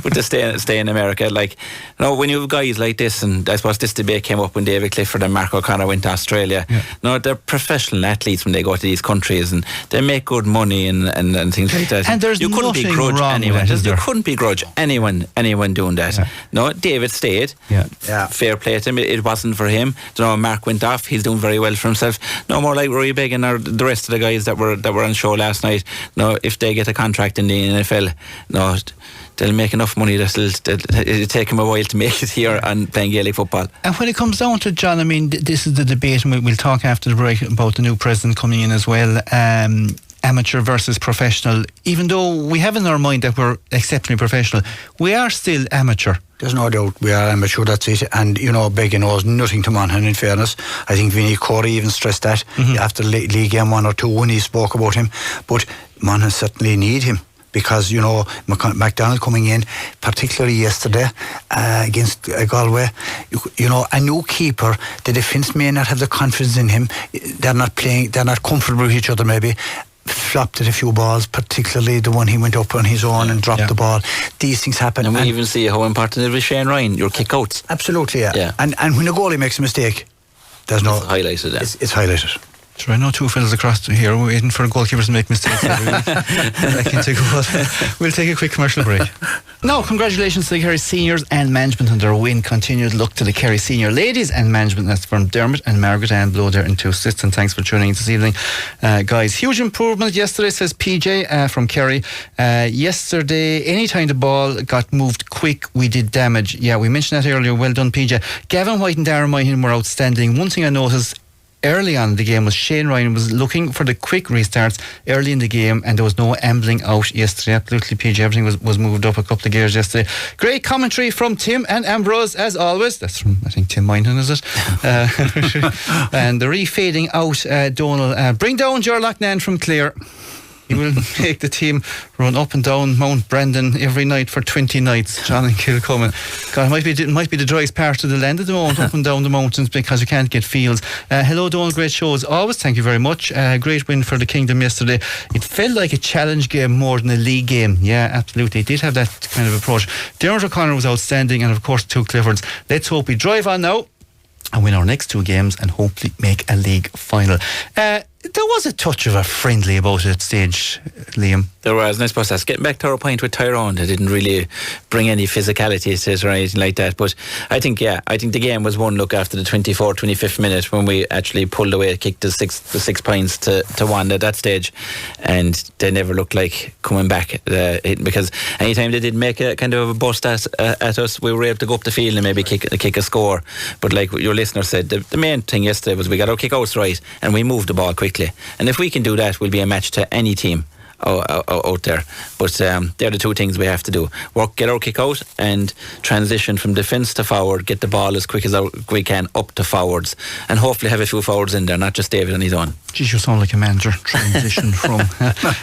but to stay in America. Like, no, when you have guys like this, and I suppose this debate came up when David Clifford and Mark O'Connor went to Australia. Yeah. No, they're professional athletes when they go to these countries, and they make good money and things like that. And there's nothing wrong with that, you couldn't begrudge anyone doing that. Yeah. No, David stayed. Yeah. Fair play to him. It wasn't for him. You know, Mark went off. He's doing very well for himself. No more like Rory Ban or the rest of the guys that were on show last night. No, if they get a contract in the NFL, no, they'll make enough money that it'll take them a while to make it here and playing Gaelic football. And when it comes down to, John, I mean, this is the debate, and we'll talk after the break about the new president coming in as well. Amateur versus professional. Even though we have in our mind that we're exceptionally professional, we are still amateur. There's no doubt we are amateur, that's it. And, you know, Beggan owes nothing to Monaghan, in fairness. I think Vinnie Corey even stressed that after League Game 1 or 2 when he spoke about him. But Monaghan certainly need him, because, you know, MacDonald coming in, particularly yesterday against Galway, you know, a new keeper, the defence may not have the confidence in him. They're not comfortable with each other maybe. Flopped at a few balls, particularly the one he went up on his own and dropped the ball. These things happen. And we even see how important it is Shane Ryan, your kick-outs. Absolutely, yeah. And when a goalie makes a mistake, it's highlighted. Yeah. It's highlighted. Sure, I know two fellas across here waiting for goalkeepers to make mistakes. We'll take a quick commercial break. Now, congratulations to the Kerry seniors and management on their win. Continued luck to the Kerry senior ladies and management. That's from Dermot and Margaret Ann Blow there in 2 assists. And thanks for tuning in this evening, guys. Huge improvement yesterday, says PJ from Kerry. Yesterday, anytime the ball got moved quick, we did damage. Yeah, we mentioned that earlier. Well done, PJ. Gavin White and Darragh OCallaghan were outstanding. One thing I noticed, early on in the game was Shane Ryan was looking for the quick restarts early in the game, and there was no ambling out yesterday. Absolutely, PG, everything was moved up a couple of gears yesterday. Great commentary from Tim and Ambrose as always. That's from, I think, Tim Moynihan, is it? And the refading out, Donal, bring down Ger Loughnane from Clare. He will make the team run up and down Mount Brandon every night for 20 nights. John and Kilcommon. God, it might be the driest part of the land at the moment, up and down the mountains, because you can't get fields. Hello, Donal, great show as always. Thank you very much. Great win for the Kingdom yesterday. It felt like a challenge game more than a league game. Yeah, absolutely. It did have that kind of approach. Darragh OCallaghan was outstanding, and of course 2 Cliffords. Let's hope we drive on now and win our next 2 games and hopefully make a league final. There was a touch of a friendly about it at stage, Liam. There was, and I suppose that's getting back to our point with Tyrone. They didn't really bring any physicality to it or anything like that. But I think the game was won, look, after the 25th minute when we actually pulled away, kicked the 6 points to 1 at that stage. And they never looked like coming back. Because anytime they did make a kind of a bust at us, we were able to go up the field and maybe kick a score. But like your listener said, the main thing yesterday was we got our kick-outs right and we moved the ball quickly. And if we can do that, we'll be a match to any team out there. But they're the 2 things we have to do: get our kick out and transition from defence to forward, get the ball as quick as we can up to forwards, and hopefully have a few forwards in there, not just David on his own. Geez, you sound like a manager. Transition from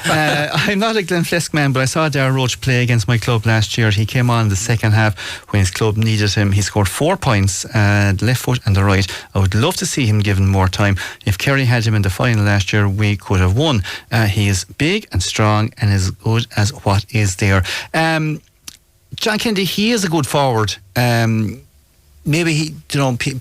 I'm not a Glenflesk man, but I saw Darragh Roach play against my club last year. He came on in the second half when his club needed him. He scored 4 points, the left foot and the right. I would love to see him given more time. If Kerry had him in the final last year, we could have won. He is big and strong and as good as what is there. John Kennedy, he is a good forward. Maybe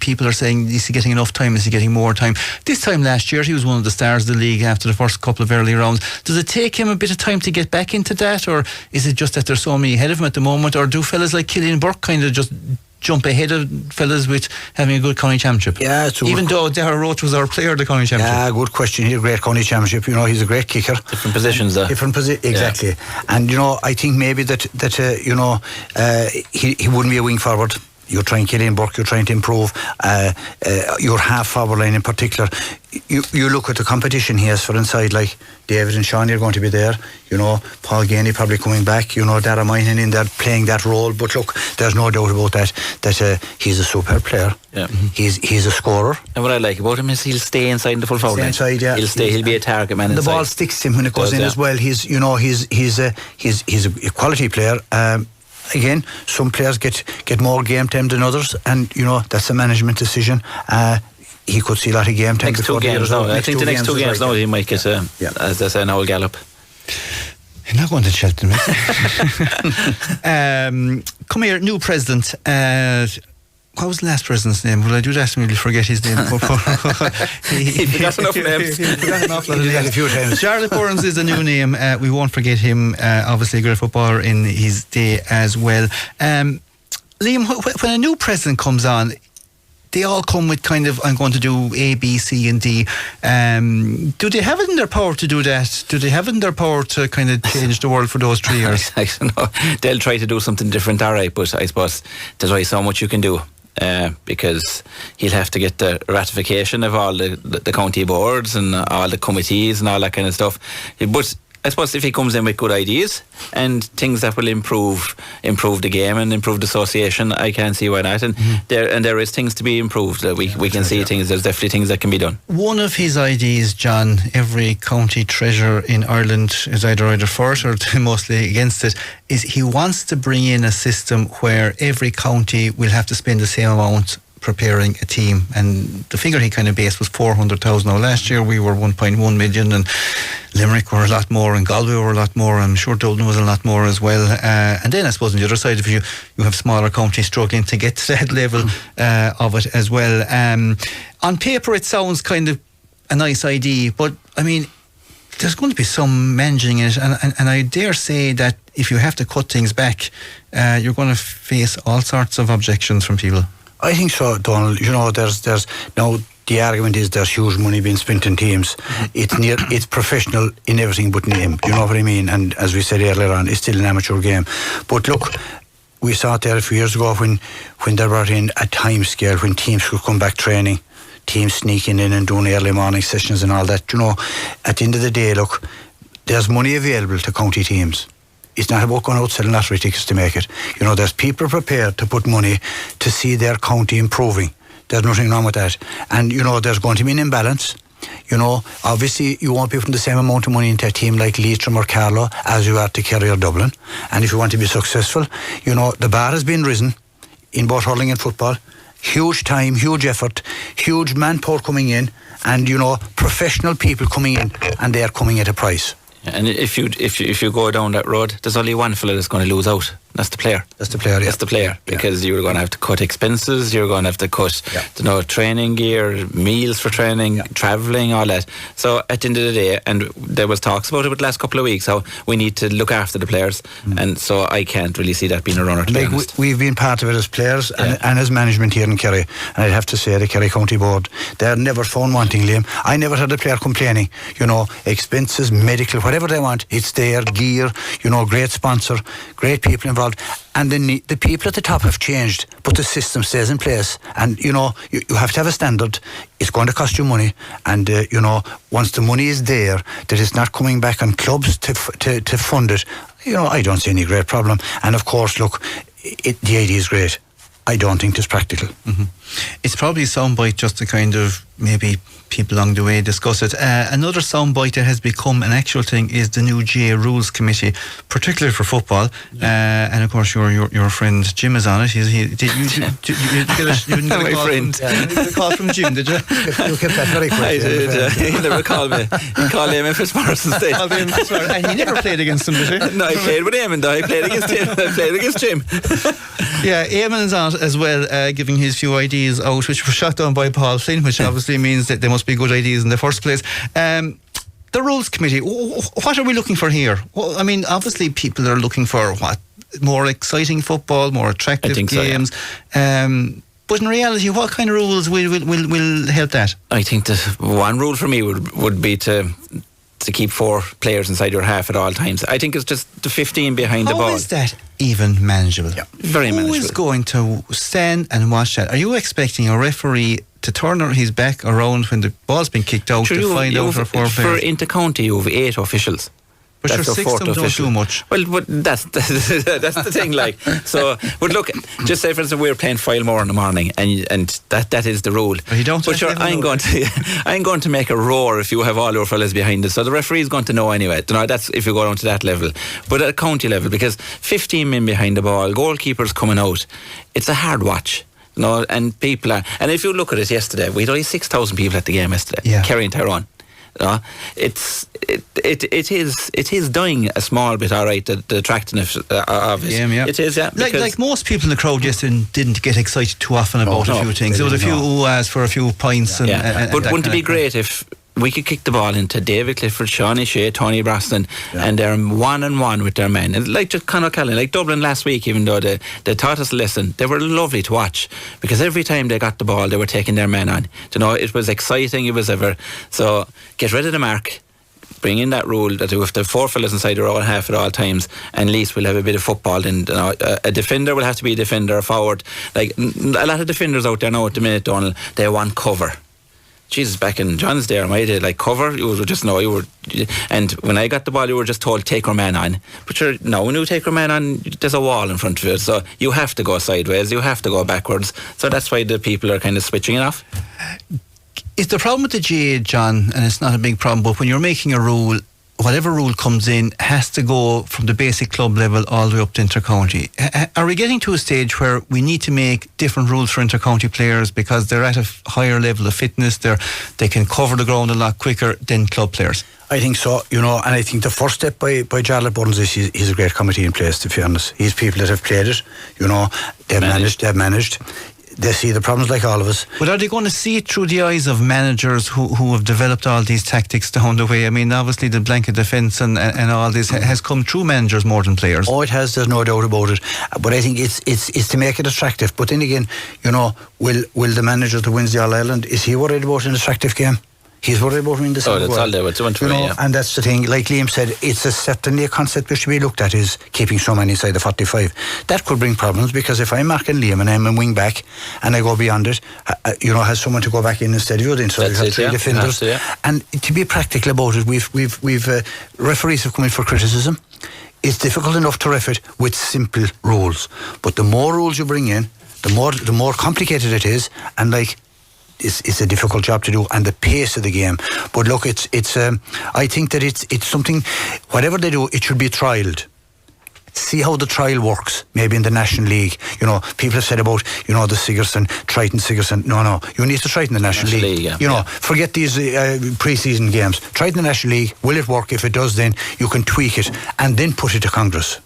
people are saying, is he getting enough time? Is he getting more time? This time last year, he was one of the stars of the league after the first couple of early rounds. Does it take him a bit of time to get back into that, or is it just that there's so many ahead of him at the moment, or do fellas like Killian Burke kind of just jump ahead of fellas with having a good county championship? Yeah, even though Darragh Roach was our player at the county championship. Yeah, good question. He had a great county championship. He's a great kicker. Different positions though. Exactly. Yeah. And I think maybe that he wouldn't be a wing forward. You're trying Killian Burke, you're trying to improve your half forward line in particular. You look at the competition he has for inside, like David and Sean are going to be there, Paul Gainey probably coming back, Darragh Moynihan in there playing that role. But look, there's no doubt about that he's a superb player. Yeah. He's a scorer. And what I like about him is he'll stay inside the full forward line. Yeah. He'll be a target man inside. The ball sticks to him when it goes in as well. He's a quality player. Again, some players get more game time than others, and that's a management decision. He could see a lot of game time. Next 2 games now. I think the next 2 games now he might get as they say, an old gallop. You're not going to Cheltenham. Come here, new president. What was the last president's name? Will I do that and we'll forget his name? He forgot enough names. He forgot enough names. A few times. Charlie Burns is a new name. We won't forget him. Obviously a great footballer in his day as well. Liam, when a new president comes on, they all come with kind of, I'm going to do A, B, C and D. Do they have it in their power to do that? Do they have it in their power to kind of change the world for those 3 years? I don't know. They'll try to do something different, alright, but I suppose there's only so much you can do. Because he'll have to get the ratification of all the county boards and all the committees and all that kind of stuff. But I suppose if he comes in with good ideas and things that will improve the game and improve the association, I can't see why not. And there is things to be improved. We can see things. There's definitely things that can be done. One of his ideas, John, every county treasurer in Ireland is either for it or mostly against it, is he wants to bring in a system where every county will have to spend the same amount preparing a team, and the figure he kind of based was 400,000. Now last year we were 1.1 million, and Limerick were a lot more, and Galway were a lot more, I'm sure Dublin was a lot more as well. And then I suppose on the other side, if you have smaller counties struggling to get to that level of it as well. On paper it sounds kind of a nice idea, but I mean there's going to be some managing in it, and I dare say that if you have to cut things back, you're going to face all sorts of objections from people. I think so, Donal. There's now the argument is there's huge money being spent in teams. It's professional in everything but name. You know what I mean? And as we said earlier on, it's still an amateur game. But look, we saw it there a few years ago when they brought in a time scale when teams could come back training. teams sneaking in and doing early morning sessions and all that. You know, at the end of the day, look, there's money available to county teams. It's not about going out selling lottery tickets to make it. You know, there's people prepared to put money to see their county improving. There's nothing wrong with that. And, you know, there's going to be an imbalance. You know, obviously you won't be putting the same amount of money into a team like Leitrim or Carlow as you are to Kerry or Dublin. And if you want to be successful, you know, the bar has been risen in both hurling and football. Huge time, huge effort, huge manpower coming in, and, you know, professional people coming in, and they are coming at a price. And if you go down that road, there's only one fella that's going to lose out. That's the player. That's the player, yeah. That's the player, because you're going to have to cut expenses, you're going to have to cut you know, training gear, meals for training, travelling, all that. So at the end of the day, and there was talks about it with the last couple of weeks, how we need to look after the players, and so I can't really see that being a runner, to be honest. We've been part of it as players and as management here in Kerry, and I'd have to say the Kerry County Board, they're never found wanting, Liam. I never had a player complaining. You know, expenses, medical, whatever they want, it's there, gear, you know, great sponsor, great people involved. And the people at the top have changed, but the system stays in place. And, you know, you have to have a standard. It's going to cost you money. And, you know, once the money is there, that it's not coming back on clubs to fund it, you know, I don't see any great problem. And, of course, look, the idea is great. I don't think it's practical. Mm-hmm. It's probably a soundbite just to kind of maybe people along the way discuss it. Another soundbite that has become an actual thing is the new GA Rules Committee, particularly for football. And of course, your friend Jim is on it. You didn't get a call from, a call from Jim, did you? You kept that very quick. I did. He never called me. He called Eamon Fitzmaurice instead. And he never played against him, did he? No, I played with Eamon, though. I played against him. I played against Jim. Yeah, Eamon's on as well, giving his few ideas out, which were shot down by Paul Flynn, which obviously means that they must be good ideas in the first place. The Rules Committee, what are we looking for here? Well, I mean, obviously people are looking for what? More exciting football, more attractive games. So, yeah. But in reality, what kind of rules will help that? I think the one rule for me would be to keep 4 players inside your half at all times. I think it's just the 15 behind the ball. How is that even manageable? Yeah, very manageable. Who is going to stand and watch that? Are you expecting a referee to turn his back around when the ball's been kicked out to find out for 4 players? For inter-county, you have 8 officials. But sure, 6 of them don't do much. Well, but that's the thing, like. So, but look, just say for instance we're playing Filemore in the morning, and that is the rule. But you don't. But sure, I'm going to make a roar if you have all your fellas behind us. So the referee is going to know anyway. You know, that's if you go down to that level. But at a county level, because 15 men behind the ball, goalkeepers coming out, it's a hard watch. You know, and people are. And if you look at it yesterday, we had only 6,000 people at the game yesterday. Yeah. Kerry and Tyrone. It is dying a small bit, all right, the attractiveness of it. Yeah. It is, yeah. Like most people in the crowd yesterday didn't get excited too often about a few things. There was a few oohs for a few pints. But wouldn't it be great if we could kick the ball into David Clifford, Shawnee Shea, Tony Brosnan, and they're 1-on-1 with their men. And like just Conor Callan, like Dublin last week, even though they taught us a lesson, they were lovely to watch because every time they got the ball, they were taking their men on. You know, it was exciting. It was ever. So get rid of the mark. Bring in that rule that if the 4 fellas inside their own half at all times, and at least we'll have a bit of football. And you know, a defender will have to be a defender, a forward. Like a lot of defenders out there now at the minute, Donal, they want cover. Jesus, back in John's day, my day, like cover, you would just know you were. And when I got the ball, you were just told take your man on. But you're, now when you take your man on, there's a wall in front of it, so you have to go sideways, you have to go backwards. So that's why the people are kind of switching it off. It's the problem with the GA, John, and it's not a big problem, but when you're making a rule, whatever rule comes in has to go from the basic club level all the way up to inter-county. Are we getting to a stage where we need to make different rules for inter-county players because they're at a higher level of fitness, they can cover the ground a lot quicker than club players? I think so, you know, and I think the first step by Jarlath Burns is he's a great committee in place, to be honest. He's people that have played it, you know, they've managed. They see the problems like all of us. But are they going to see it through the eyes of managers who have developed all these tactics down the way? I mean, obviously the blanket defence and all this has come through managers more than players. Oh, it has, there's no doubt about it. But I think it's to make it attractive. But then again, you know, will the manager that wins the All-Ireland, is he worried about an attractive game? He's worried about winning the Second that's all there. It's one to me, yeah. And that's the thing. Like Liam said, it's certainly a concept which should be looked at, is keeping so many inside the 45. That could bring problems, because if I'm marking Liam and I'm a wing back and I go beyond it, has someone to go back in instead of you, then so you have three defenders. And to be practical about it, we've referees have come in for criticism. It's difficult enough to ref it with simple rules, but the more rules you bring in, the more complicated it is, and like it's a difficult job to do, and the pace of the game. But look, it's I think that it's something, whatever they do, it should be trialled. See how the trial works, maybe in the National League. People have said about, the Sigerson, Triton Sigerson. No, you need to try it in the National League. Yeah. Forget these pre-season games. Try it in the National League. Will it work? If it does, then you can tweak it and then put it to Congress.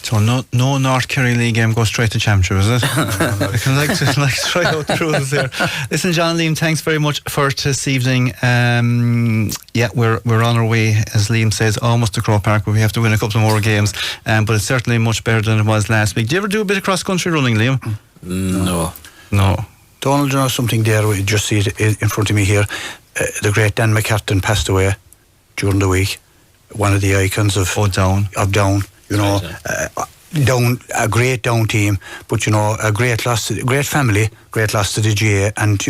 So no North Kerry League game goes straight to Championship, is it? I can like to try out the rules there. Listen, John, Liam, thanks very much for this evening. We're on our way, as Liam says, almost to Croke Park, but we have to win a couple more games. But it's certainly much better than it was last week. Do you ever do a bit of cross-country running, Liam? No. Donal, do you know something there? We just see it in front of me here. The great Dan McCartan passed away during the week. One of the icons of Down. Down, a great Down team, but a great loss, great family, great loss to the GA, and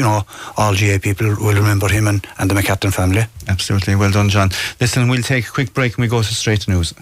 all GA people will remember him and the McCartan family. Absolutely, well done, John. Listen, we'll take a quick break and we go straight to news.